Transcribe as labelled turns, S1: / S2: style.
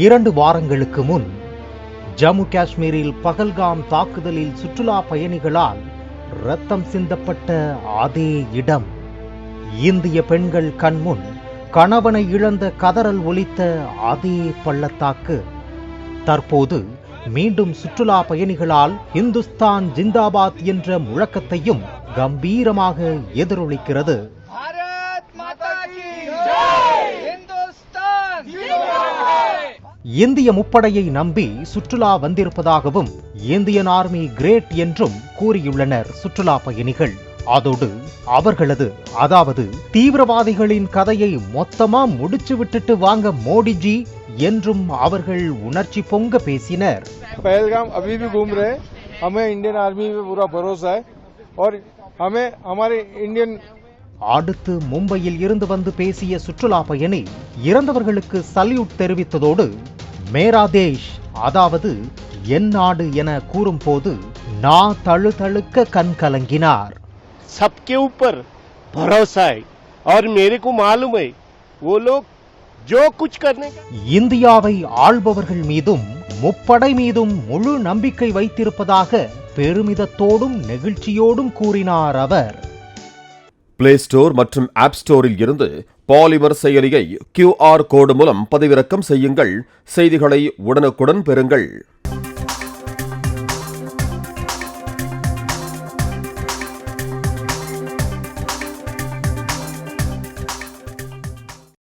S1: 2 வாரங்களுக்கு முன் ஜம்மு காஷ்மீரில் பகல்காம் தாக்குதலில் சுற்றுலா பயணிகளால் இரத்தம் சிந்தப்பட்ட அதே இடம், இந்திய பெண்கள் கண்முன் கணவனை இழந்த கதறல் ஒலித்த அதே பள்ளத்தாக்கு தற்போது மீண்டும் சுற்றுலா பயணிகளால் இந்துஸ்தான் ஜிந்தாபாத் என்ற முழக்கத்தையும் கம்பீரமாக எதிரொலிக்கிறது. இந்திய முப்படையை நம்பி சுற்றுலா வந்திருப்பதாகவும் இந்தியன் ஆர்மி கிரேட் என்றும் கூறியுள்ளனர் சுற்றுலா பயணிகள். அதோடு அவர்களது அதாவது தீவிரவாதிகளின் கதையை மொத்தமா முடிச்சு விட்டுட்டு வாங்க மோடிஜி என்றும் அவர்கள் உணர்ச்சி பொங்க பேசினர்.
S2: पहलगाम अभी भी घूम रहे, हमें इंडियन आर्मी पे पूरा भरोसा है और हमें हमारे इंडियन.
S1: அடுத்து மும்பையில் இருந்து வந்து பேசிய சுற்றுலா பயணி இறந்தவர்களுக்கு சல்யூட் தெரிவித்ததோடு மேரா தேஷ் அதாவது என் நாடு என கூறும் போது நான் தழுதழுக்க கண் கலங்கினார்.
S3: सबके ऊपर भरोसा है और मेरे को मालूम है वो लोग जो कुछ करने.
S1: இந்தியாவை ஆள்பவர்கள் மீதும் முப்படை மீதும் முழு நம்பிக்கை வைத்திருப்பதாக பெருமிதத்தோடும் நெகிழ்ச்சியோடும் கூறினார் அவர்.
S4: பிளே ஸ்டோர் மற்றும் ஆப் ஸ்டோரில் இருந்து பாலிமர் செயலியை QR கோடு மூலம் பதிவிறக்கம் செய்யுங்கள். செய்திகளை உடனுக்குடன் பெறுங்கள்.